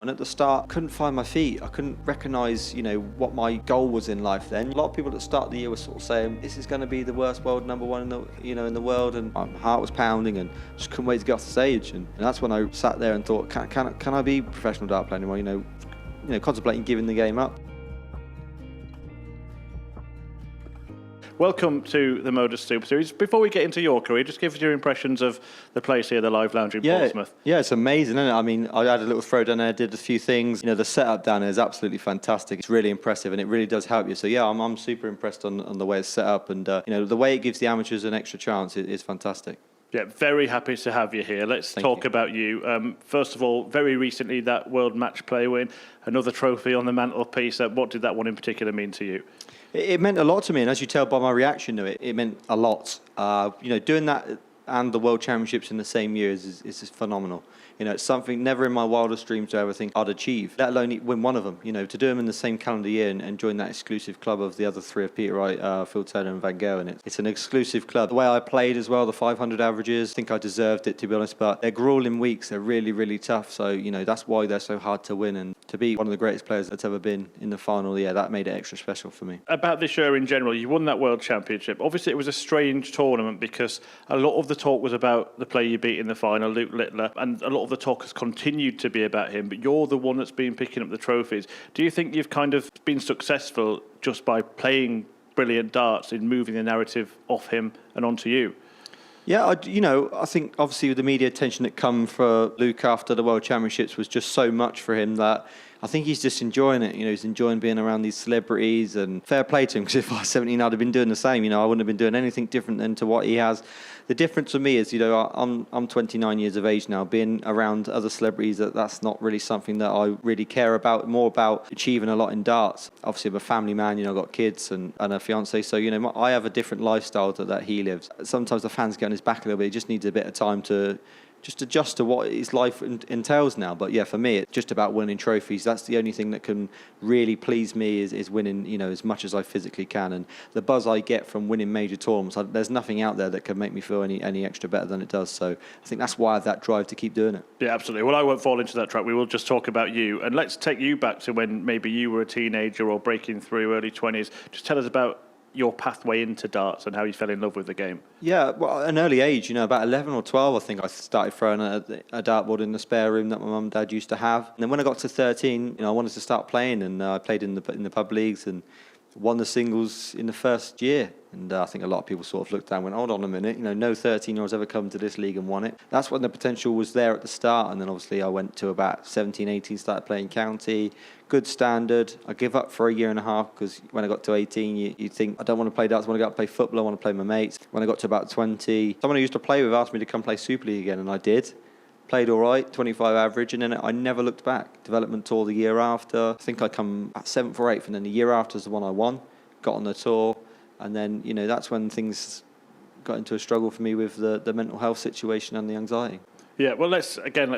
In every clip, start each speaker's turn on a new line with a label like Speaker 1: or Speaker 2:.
Speaker 1: And at the start, I couldn't find my feet. I couldn't recognise, what my goal was in life then. A lot of people at the start of the year were sort of saying, this is going to be the worst world number one in the world. And my heart was pounding and just couldn't wait to get off the stage. And that's when I sat there and thought, can I be a professional dart player anymore? Contemplating giving the game up.
Speaker 2: Welcome to the MODUS Super Series. Before we get into your career, just give us your impressions of the place here, the Live Lounge in Portsmouth.
Speaker 1: Yeah, it's amazing, isn't it? I mean, I had a little throw down there, did a few things. The setup down there is absolutely fantastic. It's really impressive, and it really does help you. So yeah, I'm super impressed on the way it's set up, and the way it gives the amateurs an extra chance is fantastic.
Speaker 2: Yeah, very happy to have you here. Let's talk about you. First of all, very recently, that World Match Play win, another trophy on the mantelpiece. What did that one in particular mean to you?
Speaker 1: It meant a lot to me, and as you tell by my reaction to it, it meant a lot. Doing that and the World Championships in the same year is just phenomenal. It's something never in my wildest dreams to ever think I'd achieve, let alone win one of them. To do them in the same calendar year and join that exclusive club of the other three of Peter Wright, Phil Turner and Van Gogh, and it's an exclusive club. The way I played as well, the 500 averages, I think I deserved it, to be honest, but they're grueling weeks. They're really, really tough. So, that's why they're so hard to win, and to be one of the greatest players that's ever been in the final, yeah, that made it extra special for me.
Speaker 2: About this year in general, you won that World Championship. Obviously, it was a strange tournament because a lot of the talk was about the player you beat in the final, Luke Littler, and a lot of the talk has continued to be about him, but you're the one that's been picking up the trophies. Do you think you've kind of been successful just by playing brilliant darts in moving the narrative off him and onto you?
Speaker 1: Yeah, I think obviously with the media attention that come for Luke after the World Championships was just so much for him that I think he's just enjoying it. He's enjoying being around these celebrities, and fair play to him, because if I was 17, I'd have been doing the same. I wouldn't have been doing anything different than to what he has. The difference for me is, I'm 29 years of age now. Being around other celebrities, that's not really something that I really care about. More about achieving a lot in darts. Obviously, I'm a family man. I've got kids and a fiance, so I have a different lifestyle that he lives. Sometimes the fans get on his back a little bit. He just needs a bit of time to just adjust to what his life entails now. But yeah, for me, it's just about winning trophies. That's the only thing that can really please me is winning, as much as I physically can. And the buzz I get from winning major tournaments, there's nothing out there that can make me feel any extra better than it does. So I think that's why I have that drive to keep doing it. Yeah,
Speaker 2: absolutely. Well, I won't fall into that trap. We will just talk about you. And let's take you back to when maybe you were a teenager or breaking through early 20s. Just tell us about your pathway into darts and how you fell in love with the game.
Speaker 1: Yeah, well, at an early age, about 11 or 12, I think I started throwing a dartboard in the spare room that my mum and dad used to have. And then when I got to 13, I wanted to start playing, and I played in the pub leagues and won the singles in the first year. And I think a lot of people sort of looked down and went, hold on a minute, no 13-year-olds ever come to this league and won it. That's when the potential was there at the start. And then obviously I went to about 17, 18, started playing county, good standard. I give up for a year and a half because when I got to 18, you think, I don't want to play darts, I want to go out and play football, I want to play with my mates. When I got to about 20, someone I used to play with asked me to come play Super League again, and I did. Played all right, 25 average, and then I never looked back. Development tour the year after. I think I come at 7th or 8th, and then the year after is the one I won. Got on the tour, and then that's when things got into a struggle for me with the mental health situation and the anxiety.
Speaker 2: Yeah, well, let's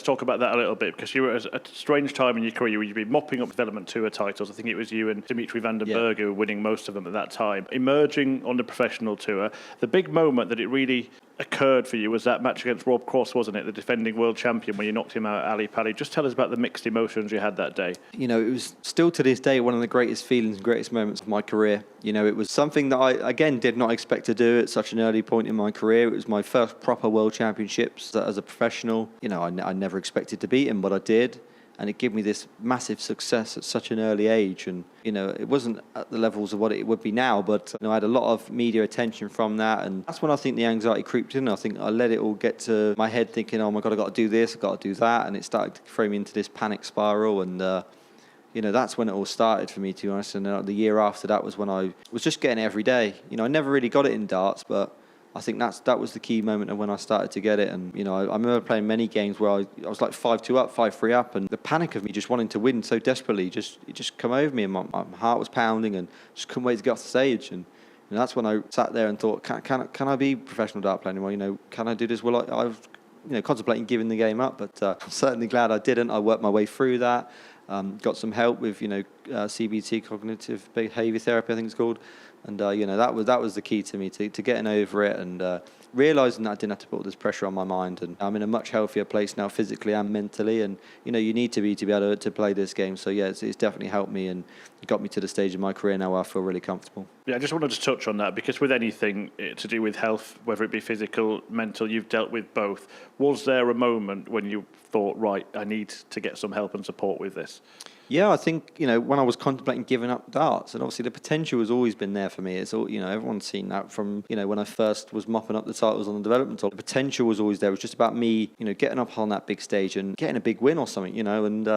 Speaker 2: talk about that a little bit, because you were at a strange time in your career. You'd been mopping up development tour titles. I think it was you and Dimitri van den Berg who were winning most of them at that time. Emerging on the professional tour, the big moment that it really occurred for you was that match against Rob Cross, wasn't it? The defending world champion, when you knocked him out at Ali Pali. Just tell us about the mixed emotions you had that day.
Speaker 1: It was still to this day one of the greatest feelings and greatest moments of my career. It was something that I, again, did not expect to do at such an early point in my career. It was my first proper world championships as a professional. I never expected to beat him, but I did. And it gave me this massive success at such an early age. And, it wasn't at the levels of what it would be now, but I had a lot of media attention from that. And that's when I think the anxiety creeped in. I think I let it all get to my head thinking, oh my God, I've got to do this, I've got to do that. And it started to throw me into this panic spiral. And, that's when it all started for me, to be honest. And the year after that was when I was just getting it every day. I never really got it in darts, but I think that was the key moment of when I started to get it. And, I remember playing many games where I was like 5-2 up, 5-3 up, and the panic of me just wanting to win so desperately, it just come over me, and my heart was pounding and just couldn't wait to get off the stage. And that's when I sat there and thought, can I be a professional dart player anymore? Can I do this? Well, I was contemplating giving the game up, but I'm certainly glad I didn't. I worked my way through that. Got some help with CBT, cognitive behaviour therapy, I think it's called, and that was the key to me to getting over it. And realising that I didn't have to put all this pressure on my mind, and I'm in a much healthier place now physically and mentally, and you need to be able to play this game. So yeah, it's definitely helped me and got me to the stage of my career now where I feel really comfortable.
Speaker 2: Yeah, I just wanted to touch on that because with anything to do with health, whether it be physical, mental, you've dealt with both. Was there a moment when you thought, right, I need to get some help and support with this?
Speaker 1: Yeah, I think, when I was contemplating giving up darts, and obviously the potential has always been there for me. It's all, everyone's seen that from, when I first was mopping up the titles on the development tour. The potential was always there. It was just about me, getting up on that big stage and getting a big win or something, and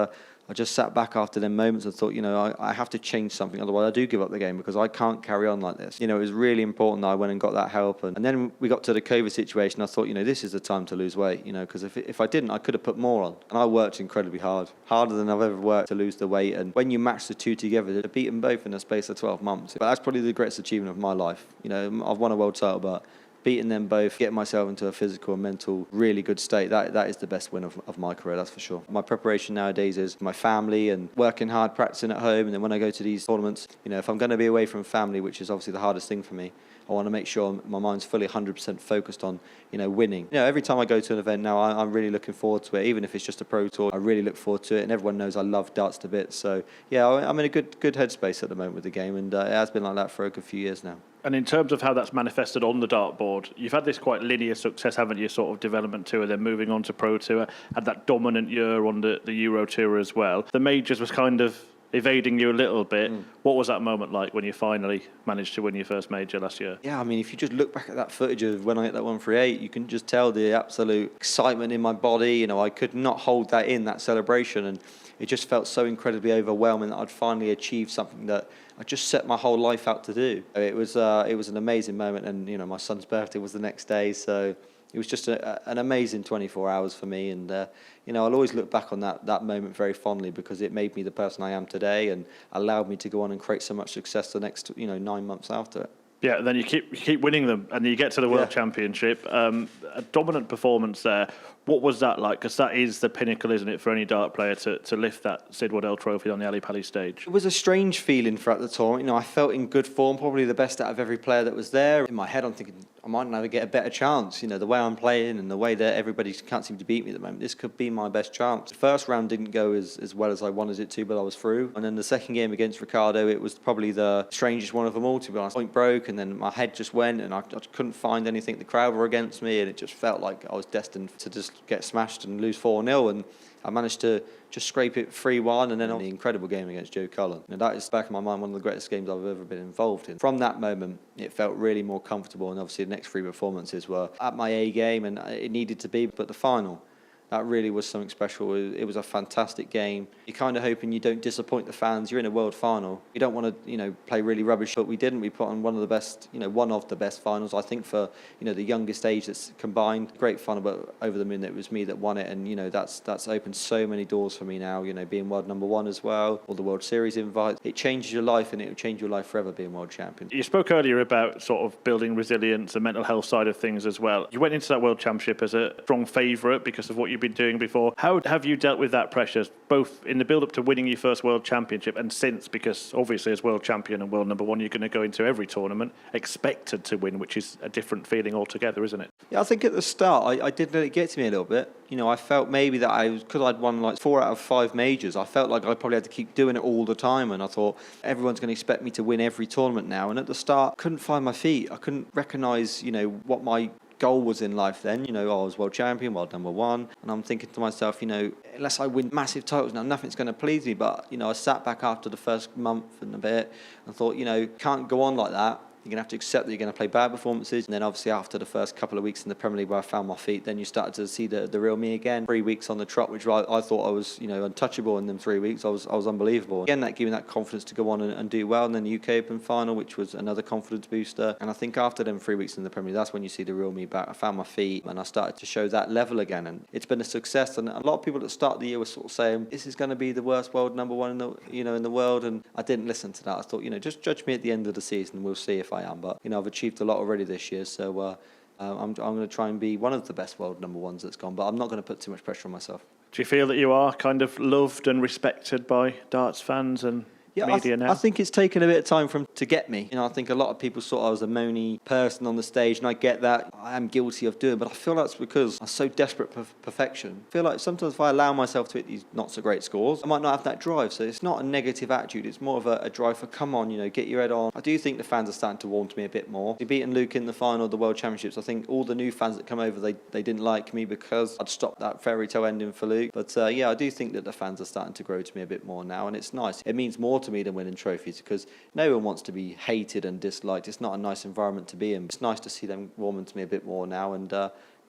Speaker 1: I just sat back after them moments and thought, I have to change something. Otherwise, I do give up the game because I can't carry on like this. It was really important that I went and got that help. And then we got to the COVID situation. I thought, this is the time to lose weight, because if I didn't, I could have put more on. And I worked incredibly hard, harder than I've ever worked to lose the weight. And when you match the two together, to beat them both in the space of 12 months. But that's probably the greatest achievement of my life. I've won a world title, but beating them both, getting myself into a physical and mental really good state, that is the best win of my career, that's for sure. My preparation nowadays is my family and working hard, practicing at home, and then when I go to these tournaments, if I'm going to be away from family, which is obviously the hardest thing for me, I want to make sure my mind's fully 100% focused on, winning. Every time I go to an event now, I'm really looking forward to it. Even if it's just a pro tour, I really look forward to it. And everyone knows I love darts to bits. So, yeah, I'm in a good headspace at the moment with the game. And it has been like that for a good few years now.
Speaker 2: And in terms of how that's manifested on the dartboard, you've had this quite linear success, haven't you, sort of development tour, then moving on to pro tour, had that dominant year on the Euro tour as well. The majors was kind of evading you a little bit. What was that moment like when you finally managed to win your first major last year?
Speaker 1: Yeah, I mean, if you just look back at that footage of when I hit that 138, you can just tell the absolute excitement in my body. I could not hold that in, that celebration, and it just felt so incredibly overwhelming that I'd finally achieved something that I just set my whole life out to do. It was an amazing moment, and my son's birthday was the next day, so it was just an amazing 24 hours for me, and I'll always look back on that moment very fondly because it made me the person I am today and allowed me to go on and create so much success the next 9 months after it.
Speaker 2: Yeah, then you keep winning them, and you get to the World Championship. A dominant performance there. What was that like? Because that is the pinnacle, isn't it, for any dart player to lift that Sid Waddell trophy on the Ali Pali stage?
Speaker 1: It was a strange feeling throughout the tournament. I felt in good form, probably the best out of every player that was there. In my head, I'm thinking I might never get a better chance. The way I'm playing and the way that everybody can't seem to beat me at the moment, this could be my best chance. The first round didn't go as well as I wanted it to, but I was through. And then the second game against Ricardo, it was probably the strangest one of them all, to be honest. Point broke, and then my head just went, and I couldn't find anything. The crowd were against me, and it just felt like I was destined to just get smashed and lose 4-0. And I managed to just scrape it 3-1, and then on the incredible game against Joe Cullen. And that is, back in my mind, one of the greatest games I've ever been involved in. From that moment, it felt really more comfortable, and obviously the next 3 performances were at my A game, and it needed to be. But the final, that really was something special. It was a fantastic game. You're kind of hoping you don't disappoint the fans. You're in a world final. You don't want to, play really rubbish, but we didn't. We put on one of the best finals, I think, for, the youngest age that's combined. Great final, but over the moon that it was me that won it. And, that's opened so many doors for me now, being world number one as well, all the World Series invites. It changes your life, and it will change your life forever being world champion.
Speaker 2: You spoke earlier about sort of building resilience and mental health side of things as well. You went into that World Championship as a strong favourite because of what you've been doing before. How have you dealt with that pressure, both in the build-up to winning your first World Championship and since? Because obviously as world champion and world number one, you're going to go into every tournament expected to win, which is a different feeling altogether, isn't it?
Speaker 1: Yeah, I think at the start, I did let it get to me a little bit. I felt maybe that because I'd won like 4 out of 5 majors, I felt like I probably had to keep doing it all the time, and I thought everyone's going to expect me to win every tournament now. And at the start, I couldn't find my feet. I couldn't recognise, what my goal was in life then. I was world champion, world number one, and I'm thinking to myself, unless I win massive titles now, nothing's going to please me. But I sat back after the first month and a bit and thought, can't go on like that. You're going to have to accept that you're going to play bad performances. And then obviously after the first couple of weeks in the Premier League where I found my feet, then you started to see the real me again. 3 weeks on the trot, which I thought I was, untouchable in them 3 weeks. I was unbelievable. Again, that gave me that confidence to go on and do well. And then the UK Open final, which was another confidence booster. And I think after them 3 weeks in the Premier League, that's when you see the real me back. I found my feet and I started to show that level again. And it's been a success. And a lot of people at the start of the year were sort of saying, this is going to be the worst world number one in the, in the world. And I didn't listen to that. I thought, just judge me at the end of the season and we'll see if I am. But, I've achieved a lot already this year, so I'm going to try and be one of the best world number ones that's gone, but I'm not going to put too much pressure on myself.
Speaker 2: Do you feel that you are kind of loved and respected by darts fans? And
Speaker 1: Yeah,
Speaker 2: media now?
Speaker 1: I think it's taken a bit of time for him to get me. I think a lot of people thought I was a moany person on the stage, and I get that. I am guilty of doing, but I feel that's because I'm so desperate for perfection. I feel like sometimes if I allow myself to hit these not so great scores, I might not have that drive. So it's not a negative attitude. It's more of a drive for, come on, get your head on. I do think the fans are starting to warm to me a bit more. We beaten Luke in the final of the World Championships. I think all the new fans that come over, they didn't like me because I'd stopped that fairy tale ending for Luke. But yeah, I do think that the fans are starting to grow to me a bit more now, and it's nice. It means more to me than winning trophies, because no one wants to be hated and disliked. It's not a nice environment to be in. It's nice to see them warming to me a bit more now, and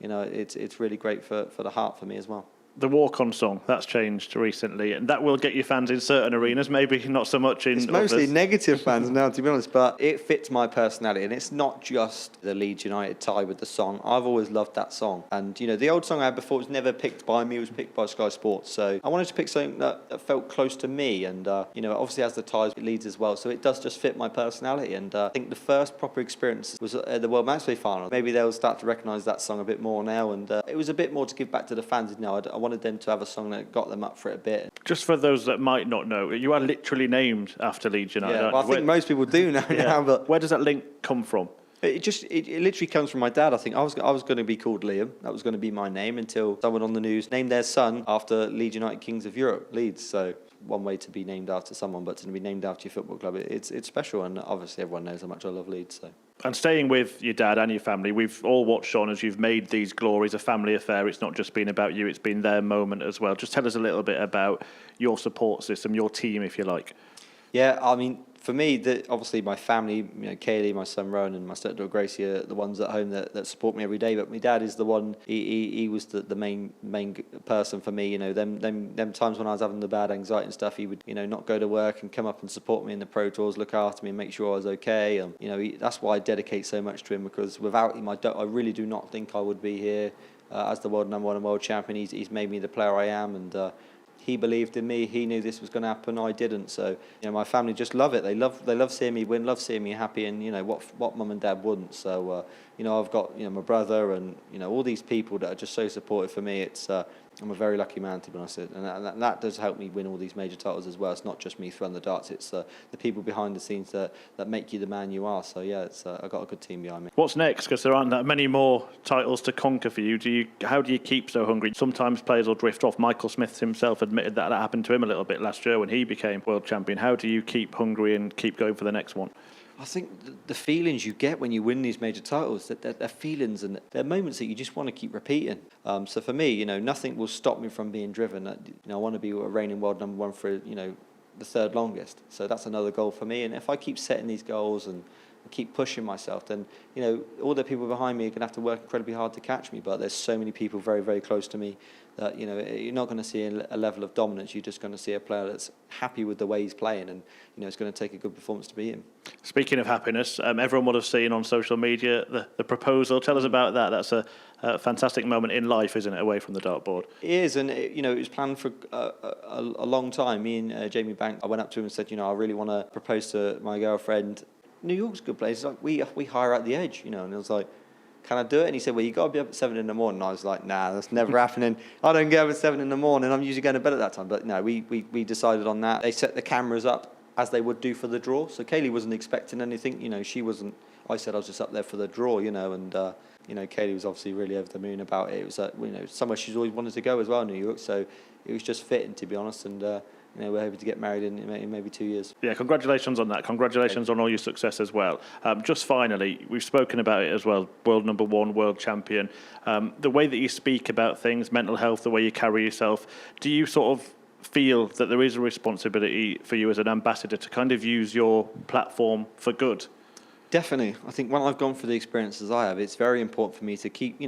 Speaker 1: it's really great for the heart for me as well.
Speaker 2: The walk-on song, that's changed recently, and that will get your fans in certain arenas, maybe not so much in
Speaker 1: It's mostly
Speaker 2: others.
Speaker 1: negative fans now, to be honest, but it fits my personality, and it's not just the Leeds United tie with the song. I've always loved that song, and the old song I had before was never picked by me, it was picked by Sky Sports, so I wanted to pick something that felt close to me, and obviously has the ties with Leeds as well, so it does just fit my personality. And I think the first proper experience was at the World Matchplay final. Maybe they'll start to recognise that song a bit more now, and it was a bit more to give back to the fans. I wanted them to have a song that got them up for it a bit.
Speaker 2: Just for those that might not know, you are literally named after Leeds United.
Speaker 1: Yeah, well, I think most people do now. But
Speaker 2: where does that link come from?
Speaker 1: It literally comes from my dad. I think I was going to be called Liam. That was going to be my name until someone on the news named their son after Leeds United Kings of Europe, Leeds. So one way to be named after someone, but to be named after your football club, it's special. And obviously everyone knows how much I love Leeds. So.
Speaker 2: And staying with your dad and your family, we've all watched on as you've made these glories a family affair. It's not just been about you, it's been their moment as well. Just tell us a little bit about your support system, your team, if you like.
Speaker 1: Yeah, I mean, for me, obviously my family, Kaylee, my son Rowan, and my stepdaughter Gracie are the ones at home that support me every day. But my dad is the one. He was the main person for me. Them times when I was having the bad anxiety and stuff, he would not go to work and come up and support me in the Pro Tours, look after me, and make sure I was okay. And that's why I dedicate so much to him, because without him, I really do not think I would be here as the world number one and world champion. He's made me the player I am, and. He believed in me. He knew this was going to happen. I didn't. So my family just love it. They love seeing me win. Love seeing me happy. And what mum and dad wouldn't. So I've got my brother and all these people that are just so supportive for me. It's I'm a very lucky man, to be honest, and that does help me win all these major titles as well. It's not just me throwing the darts. It's the people behind the scenes that make you the man you are. So yeah, I've got a good team behind me.
Speaker 2: What's next? Because there aren't that many more titles to conquer for you. How do you keep so hungry? Sometimes players will drift off. Michael Smith himself admitted that happened to him a little bit last year when he became world champion. How do you keep hungry and keep going for the next one?
Speaker 1: I think the feelings you get when you win these major titles, that they're feelings and they're moments that you just want to keep repeating. So for me, nothing will stop me from being driven. I want to be a reigning world number one for the third longest. So that's another goal for me. And if I keep setting these goals and keep pushing myself, then all the people behind me are going to have to work incredibly hard to catch me. But there's so many people very, very close to me that you're not going to see a level of dominance. You're just going to see a player that's happy with the way he's playing, and it's going to take a good performance to beat him. Speaking
Speaker 2: of happiness, everyone would have seen on social media the proposal. Tell us about that. That's a fantastic moment in life, isn't it, away from the dartboard?
Speaker 1: It is, and it was planned for a long time. Me and Jamie Banks, I went up to him and said, I really want to propose to my girlfriend. New York's a good place. Like we hire out the edge, and I was like, can I do it? And he said, well, you got to be up at 7 in the morning. I was like, nah, that's never happening. I don't get up at 7 in the morning. I'm usually going to bed at that time. But no, we decided on that. They set the cameras up as they would do for the draw. So Kaylee wasn't expecting anything. She wasn't. I said I was just up there for the draw, and Kaylee was obviously really over the moon about it. It was somewhere she's always wanted to go as well, New York. So it was just fitting, to be honest. And we're hoping to get married in maybe 2 years.
Speaker 2: Yeah, congratulations on that. Congratulations on all your success as well. Just finally, we've spoken about it as well, world number one, world champion. The way that you speak about things, mental health, the way you carry yourself, do you sort of feel that there is a responsibility for you as an ambassador to kind of use your platform for good?
Speaker 1: Definitely. I think when I've gone through the experiences I have, it's very important for me to keep,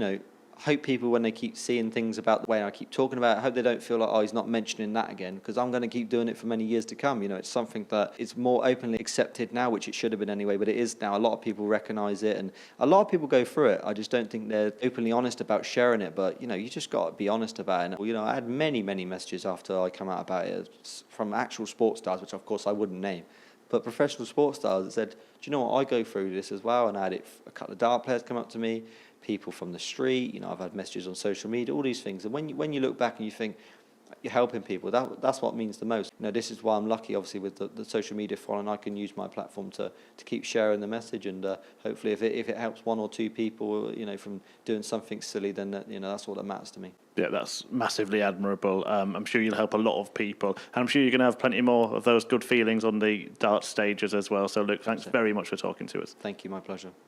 Speaker 1: hope people, when they keep seeing things about the way I keep talking about it, I hope they don't feel like, he's not mentioning that again, because I'm going to keep doing it for many years to come. It's something that is more openly accepted now, which it should have been anyway, but it is now. A lot of people recognise it, and a lot of people go through it. I just don't think they're openly honest about sharing it, but, you just got to be honest about it. And, I had many, many messages after I come out about it from actual sports stars, which, of course, I wouldn't name, but professional sports stars that said, do you know what, I go through this as well. And I had a couple of dart players come up to me, people from the street, I've had messages on social media, all these things. And when you look back and you think, you're helping people. That's what means the most. This is why I'm lucky, obviously, with the social media following. I can use my platform to keep sharing the message, and hopefully, if it helps one or two people, from doing something silly, then that's all that matters to me.
Speaker 2: Yeah, that's massively admirable. I'm sure you'll help a lot of people, and I'm sure you're going to have plenty more of those good feelings on the dart stages as well. So, Luke, thanks very much for talking to us.
Speaker 1: Thank you, my pleasure.